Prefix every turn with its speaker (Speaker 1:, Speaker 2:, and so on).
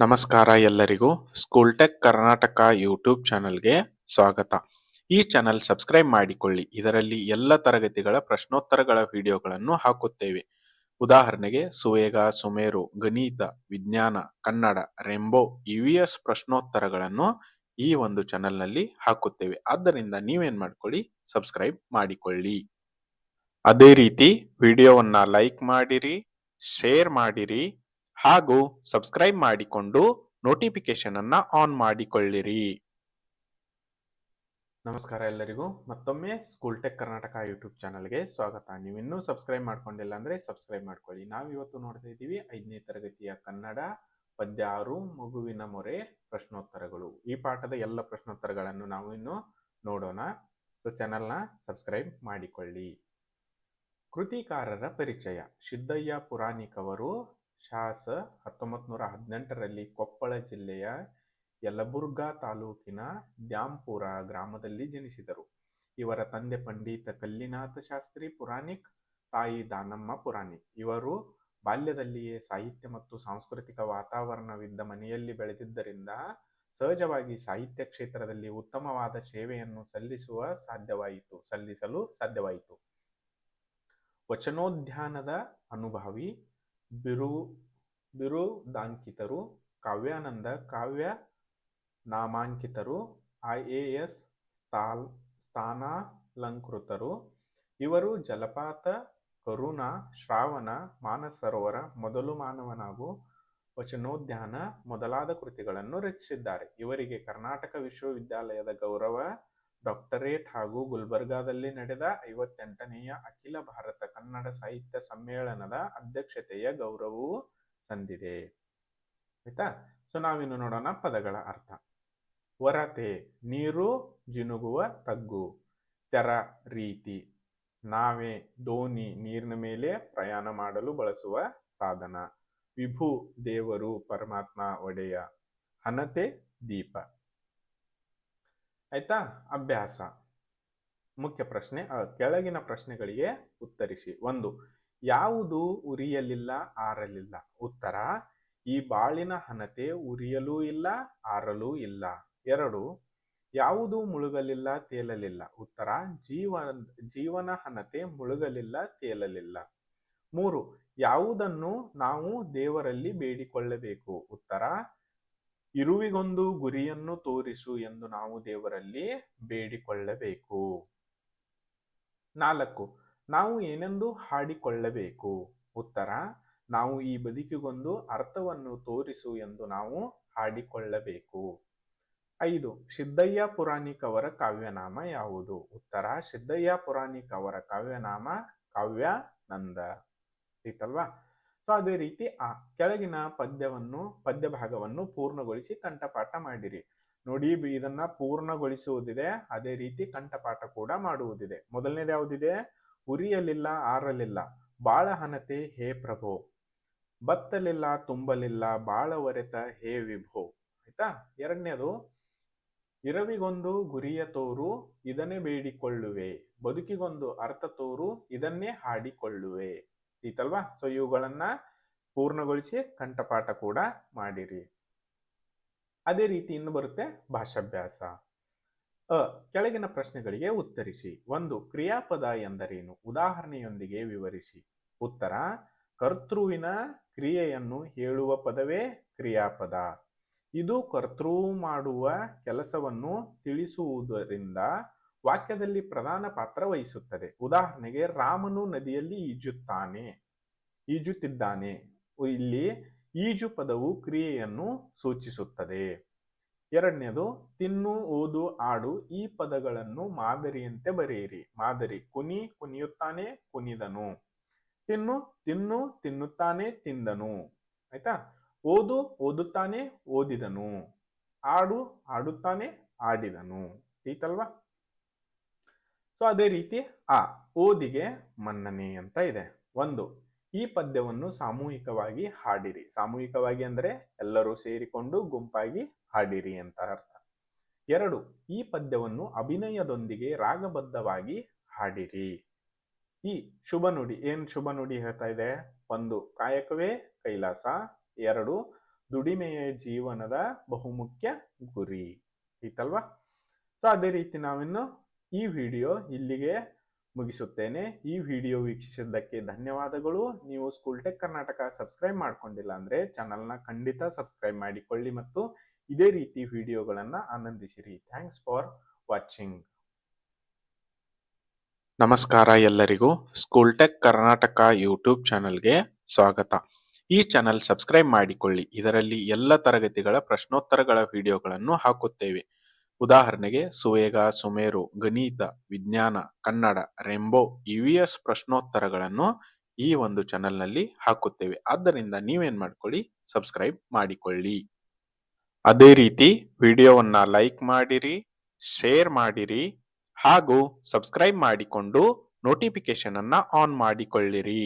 Speaker 1: ನಮಸ್ಕಾರ ಎಲ್ಲರಿಗೂ. School tech Karnataka YouTube ಚಾನಲ್ಗೆ ಸ್ವಾಗತ. ಈ ಚಾನಲ್ ಸಬ್ಸ್ಕ್ರೈಬ್ ಮಾಡಿಕೊಳ್ಳಿ. ಇದರಲ್ಲಿ ಎಲ್ಲ ತರಗತಿಗಳ ಪ್ರಶ್ನೋತ್ತರಗಳ ವಿಡಿಯೋಗಳನ್ನು ಹಾಕುತ್ತೇವೆ. ಉದಾಹರಣೆಗೆ ಸುವೇಗ, ಸುಮೇರು, ಗಣಿತ, ವಿಜ್ಞಾನ, ಕನ್ನಡ, ರೆಂಬೋ, EVS ಪ್ರಶ್ನೋತ್ತರಗಳನ್ನು ಈ ಒಂದು ಚಾನಲ್ನಲ್ಲಿ ಹಾಕುತ್ತೇವೆ. ಆದ್ದರಿಂದ ನೀವೇನ್ ಮಾಡ್ಕೊಳ್ಳಿ, ಸಬ್ಸ್ಕ್ರೈಬ್ ಮಾಡಿಕೊಳ್ಳಿ. ಅದೇ ರೀತಿ ವಿಡಿಯೋವನ್ನ ಲೈಕ್ ಮಾಡಿರಿ, ಶೇರ್ ಮಾಡಿರಿ ಹಾಗೂ ಸಬ್ಸ್ಕ್ರೈಬ್ ಮಾಡಿಕೊಂಡು ನೋಟಿಫಿಕೇಶನ್ ಅನ್ನ ಆನ್ ಮಾಡಿಕೊಳ್ಳಿರಿ. ನಮಸ್ಕಾರ ಎಲ್ಲರಿಗೂ. ಮತ್ತೊಮ್ಮೆ ಸ್ಕೂಲ್ ಟೆಕ್ ಕರ್ನಾಟಕ ಯೂಟ್ಯೂಬ್ ಚಾನಲ್ಗೆ ಸ್ವಾಗತ. ನೀವಿನ್ನೂ ಸಬ್ಸ್ಕ್ರೈಬ್ ಮಾಡ್ಕೊಂಡಿಲ್ಲ ಅಂದ್ರೆ ಸಬ್ಸ್ಕ್ರೈಬ್ ಮಾಡ್ಕೊಳ್ಳಿ. ನಾವಿವತ್ತು ನೋಡ್ತಾ ಇದ್ದೀವಿ 5ನೇ ತರಗತಿಯ ಕನ್ನಡ ಪದ್ಯ 6 ಮಗುವಿನ ಮೊರೆ ಪ್ರಶ್ನೋತ್ತರಗಳು. ಈ ಪಾಠದ ಎಲ್ಲ ಪ್ರಶ್ನೋತ್ತರಗಳನ್ನು ನಾವು ಇನ್ನು ನೋಡೋಣ. ಸೊ ಚಾನಲ್ನ ಸಬ್ಸ್ಕ್ರೈಬ್ ಮಾಡಿಕೊಳ್ಳಿ. ಕೃತಿಕಾರರ ಪರಿಚಯ. ಸಿದ್ದಯ್ಯ ಪುರಾಣಿಕ್ ಅವರು ಶಾಸ 1918ರಲ್ಲಿ ಕೊಪ್ಪಳ ಜಿಲ್ಲೆಯ ಯಲಬುರ್ಗಾ ತಾಲೂಕಿನ ದ್ಯಾಂಪುರ ಗ್ರಾಮದಲ್ಲಿ ಜನಿಸಿದರು. ಇವರ ತಂದೆ ಪಂಡಿತ ಕಲ್ಲಿನಾಥ ಶಾಸ್ತ್ರಿ ಪುರಾಣಿಕ್, ತಾಯಿ ದಾನಮ್ಮ ಪುರಾಣಿಕ್. ಇವರು ಬಾಲ್ಯದಲ್ಲಿಯೇ ಸಾಹಿತ್ಯ ಮತ್ತು ಸಾಂಸ್ಕೃತಿಕ ವಾತಾವರಣವಿದ್ದ ಮನೆಯಲ್ಲಿ ಬೆಳೆದಿದ್ದರಿಂದ ಸಹಜವಾಗಿ ಸಾಹಿತ್ಯ ಕ್ಷೇತ್ರದಲ್ಲಿ ಉತ್ತಮವಾದ ಸೇವೆಯನ್ನು ಸಲ್ಲಿಸಲು ಸಾಧ್ಯವಾಯಿತು. ವಚನೋದ್ಯಾನದ ಅನುಭವಿ, ಬಿರುದಾಂಕಿತರು, ಕಾವ್ಯಾನಂದ ಕಾವ್ಯ ನಾಮಾಂಕಿತರು, IAS ಸ್ಥಾನಾಲಂಕೃತರು. ಇವರು ಜಲಪಾತ, ಕರುಣ, ಶ್ರಾವಣ, ಮಾನಸರೋವರ, ಮೊದಲು ಮಾನವನಾಗು, ವಚನೋದ್ಯಾನ ಮೊದಲಾದ ಕೃತಿಗಳನ್ನು ರಚಿಸಿದ್ದಾರೆ. ಇವರಿಗೆ ಕರ್ನಾಟಕ ವಿಶ್ವವಿದ್ಯಾಲಯದ ಗೌರವ ಡಾಕ್ಟರೇಟ್ ಹಾಗೂ ಗುಲ್ಬರ್ಗಾದಲ್ಲಿ ನಡೆದ 58ನೆಯ ಅಖಿಲ ಭಾರತ ಕನ್ನಡ ಸಾಹಿತ್ಯ ಸಮ್ಮೇಳನದ ಅಧ್ಯಕ್ಷತೆಯ ಗೌರವವೂ ಸಂದಿದೆ. ಆಯ್ತಾ? ಸೊ ನಾವಿನ್ನು ನೋಡೋಣ ಪದಗಳ ಅರ್ಥ. ವರತೆ, ನೀರು ಜಿನುಗುವ ತಗ್ಗು. ತೆರ, ರೀತಿ. ನಾವೆ, ದೋಣಿ, ನೀರಿನ ಮೇಲೆ ಪ್ರಯಾಣ ಮಾಡಲು ಬಳಸುವ ಸಾಧನ. ವಿಭು, ದೇವರು, ಪರಮಾತ್ಮ, ಒಡೆಯ. ಹನತೆ, ದೀಪ. ಆಯ್ತಾ? ಅಭ್ಯಾಸ. ಮುಖ್ಯ ಪ್ರಶ್ನೆ. ಕೆಳಗಿನ ಪ್ರಶ್ನೆಗಳಿಗೆ ಉತ್ತರಿಸಿ. 1. ಯಾವುದು ಉರಿಯಲಿಲ್ಲ, ಆರಲಿಲ್ಲ? ಉತ್ತರ: ಈ ಬಾಳಿನ ಹನತೆ ಉರಿಯಲೂ ಇಲ್ಲ, ಆರಲೂ ಇಲ್ಲ. 2. ಯಾವುದು ಮುಳುಗಲಿಲ್ಲ, ತೇಲಲಿಲ್ಲ? ಉತ್ತರ: ಜೀವನ ಹನತೆ ಮುಳುಗಲಿಲ್ಲ, ತೇಲಲಿಲ್ಲ. 3. ಯಾವುದನ್ನು ನಾವು ದೇವರಲ್ಲಿ ಬೇಡಿಕೊಳ್ಳಬೇಕು? ಉತ್ತರ: ಇರುವಿಗೊಂದು ಗುರಿಯನ್ನು ತೋರಿಸು ಎಂದು ನಾವು ದೇವರಲ್ಲಿ ಬೇಡಿಕೊಳ್ಳಬೇಕು. 4. ನಾವು ಏನೆಂದು ಹಾಡಿಕೊಳ್ಳಬೇಕು? ಉತ್ತರ: ನಾವು ಈ ಬದುಕಿಗೊಂದು ಅರ್ಥವನ್ನು ತೋರಿಸು ಎಂದು ನಾವು ಹಾಡಿಕೊಳ್ಳಬೇಕು. 5. ಸಿದ್ದಯ್ಯ ಪುರಾಣಿಕ್ ಅವರ ಕಾವ್ಯನಾಮ ಯಾವುದು? ಉತ್ತರ: ಸಿದ್ದಯ್ಯ ಪುರಾಣಿಕ್ ಅವರ ಕಾವ್ಯನಾಮ ಕಾವ್ಯಾನಂದ. ಐತಲ್ವಾ? ಸೊ ಅದೇ ರೀತಿ ಕೆಳಗಿನ ಪದ್ಯ ಭಾಗವನ್ನು ಪೂರ್ಣಗೊಳಿಸಿ ಕಂಠಪಾಠ ಮಾಡಿರಿ. ನೋಡಿ, ಇದನ್ನ ಪೂರ್ಣಗೊಳಿಸುವುದಿದೆ, ಅದೇ ರೀತಿ ಕಂಠಪಾಠ ಕೂಡ ಮಾಡುವುದಿದೆ. ಮೊದಲನೇದು ಯಾವುದಿದೆ? ಉರಿಯಲಿಲ್ಲ, ಆರಲಿಲ್ಲ, ಬಾಳ ಹನತೆ ಹೇ ಪ್ರಭೋ. ಬತ್ತಲಿಲ್ಲ, ತುಂಬಲಿಲ್ಲ, ಬಾಳ ಒರೆತ ಹೇ ವಿಭೋ. ಆಯ್ತಾ? ಎರಡನೇದು, ಇರವಿಗೊಂದು ಗುರಿಯ ತೋರು, ಇದನ್ನೇ ಬೇಡಿಕೊಳ್ಳುವೆ. ಬದುಕಿಗೊಂದು ಅರ್ಥ ತೋರು, ಇದನ್ನೇ ಹಾಡಿಕೊಳ್ಳುವೆ. ಐತಲ್ವಾ? ಸೊ ಇವುಗಳನ್ನ ಪೂರ್ಣಗೊಳಿಸಿ ಕಂಠಪಾಠ ಕೂಡ ಮಾಡಿರಿ. ಅದೇ ರೀತಿ ಇನ್ನು ಬರುತ್ತೆ ಭಾಷಾಭ್ಯಾಸ. ಕೆಳಗಿನ ಪ್ರಶ್ನೆಗಳಿಗೆ ಉತ್ತರಿಸಿ. 1. ಕ್ರಿಯಾಪದ ಎಂದರೇನು? ಉದಾಹರಣೆಯೊಂದಿಗೆ ವಿವರಿಸಿ. ಉತ್ತರ: ಕರ್ತೃವಿನ ಕ್ರಿಯೆಯನ್ನು ಹೇಳುವ ಪದವೇ ಕ್ರಿಯಾಪದ. ಇದು ಕರ್ತೃ ಮಾಡುವ ಕೆಲಸವನ್ನು ತಿಳಿಸುವುದರಿಂದ ವಾಕ್ಯದಲ್ಲಿ ಪ್ರಧಾನ ಪಾತ್ರ ವಹಿಸುತ್ತದೆ. ಉದಾಹರಣೆಗೆ, ರಾಮನು ನದಿಯಲ್ಲಿ ಈಜುತ್ತಿದ್ದಾನೆ. ಇಲ್ಲಿ ಈಜು ಪದವು ಕ್ರಿಯೆಯನ್ನು ಸೂಚಿಸುತ್ತದೆ. ಎರಡನೇದು, ತಿನ್ನು, ಓದು, ಆಡು ಈ ಪದಗಳನ್ನು ಮಾದರಿಯಂತೆ ಬರೆಯಿರಿ. ಮಾದರಿ: ಕುಣಿಯುತ್ತಾನೆ, ಕುಣಿದನು. ತಿನ್ನು, ತಿನ್ನುತ್ತಾನೆ, ತಿಂದನು. ಆಯ್ತಾ? ಓದು, ಓದುತ್ತಾನೆ, ಓದಿದನು. ಆಡು, ಆಡುತ್ತಾನೆ, ಆಡಿದನು. ಐತಲ್ವಾ? ಸೊ ಅದೇ ರೀತಿ ಓದಿಗೆ ಮನ್ನಣೆ ಅಂತ ಇದೆ. 1. ಈ ಪದ್ಯವನ್ನು ಸಾಮೂಹಿಕವಾಗಿ ಹಾಡಿರಿ. ಸಾಮೂಹಿಕವಾಗಿ ಅಂದ್ರೆ ಎಲ್ಲರೂ ಸೇರಿಕೊಂಡು ಗುಂಪಾಗಿ ಹಾಡಿರಿ ಅಂತ ಅರ್ಥ. 2. ಈ ಪದ್ಯವನ್ನು ಅಭಿನಯದೊಂದಿಗೆ ರಾಗಬದ್ಧವಾಗಿ ಹಾಡಿರಿ. ಈ ಶುಭ ನುಡಿ. ಶುಭ ನುಡಿ ಹೇಳ್ತಾ ಇದೆ? 1. ಕಾಯಕವೇ ಕೈಲಾಸ. 2. ದುಡಿಮೆಯ ಜೀವನದ ಬಹುಮುಖ್ಯ ಗುರಿ ಐತಲ್ವಾ. ಸೊ ಅದೇ ರೀತಿ ನಾವಿನ್ನು ಈ ವಿಡಿಯೋ ಇಲ್ಲಿಗೆ ಮುಗಿಸುತ್ತೇನೆ. ಈ ವಿಡಿಯೋ ವೀಕ್ಷಿಸಿದ್ದಕ್ಕೆ ಧನ್ಯವಾದಗಳು. ನೀವು ಸ್ಕೂಲ್ ಟೆಕ್ ಕರ್ನಾಟಕ ಸಬ್ಸ್ಕ್ರೈಬ್ ಮಾಡ್ಕೊಂಡಿಲ್ಲ ಅಂದ್ರೆ ಚಾನಲ್ನ ಖಂಡಿತ ಸಬ್ಸ್ಕ್ರೈಬ್ ಮಾಡಿಕೊಳ್ಳಿ ಮತ್ತು ಇದೇ ರೀತಿ ವಿಡಿಯೋಗಳನ್ನ ಆನಂದಿಸಿರಿ. Thanks for watching. ನಮಸ್ಕಾರ ಎಲ್ಲರಿಗೂ. ಸ್ಕೂಲ್ ಟೆಕ್ ಕರ್ನಾಟಕ ಯೂಟ್ಯೂಬ್ ಚಾನಲ್ಗೆ ಸ್ವಾಗತ. ಈ ಚಾನಲ್ ಸಬ್ಸ್ಕ್ರೈಬ್ ಮಾಡಿಕೊಳ್ಳಿ. ಇದರಲ್ಲಿ ಎಲ್ಲ ತರಗತಿಗಳ ಪ್ರಶ್ನೋತ್ತರಗಳ ವಿಡಿಯೋಗಳನ್ನು ಹಾಕುತ್ತೇವೆ. ಉದಾಹರಣೆಗೆ ಸುವೇಗ, ಸುಮೇರು, ಗಣಿತ, ವಿಜ್ಞಾನ, ಕನ್ನಡ, ರೆಂಬೋ, EVS ಪ್ರಶ್ನೋತ್ತರಗಳನ್ನು ಈ ಒಂದು ಚಾನಲ್ನಲ್ಲಿ ಹಾಕುತ್ತೇವೆ. ಆದ್ದರಿಂದ ನೀವೇನ್ ಮಾಡ್ಕೊಳ್ಳಿ, ಸಬ್ಸ್ಕ್ರೈಬ್ ಮಾಡಿಕೊಳ್ಳಿ. ಅದೇ ರೀತಿ ವಿಡಿಯೋವನ್ನ ಲೈಕ್ ಮಾಡಿರಿ, ಶೇರ್ ಮಾಡಿರಿ ಹಾಗೂ ಸಬ್ಸ್ಕ್ರೈಬ್ ಮಾಡಿಕೊಂಡು ನೋಟಿಫಿಕೇಶನ್ ಅನ್ನ ಆನ್ ಮಾಡಿಕೊಳ್ಳಿರಿ.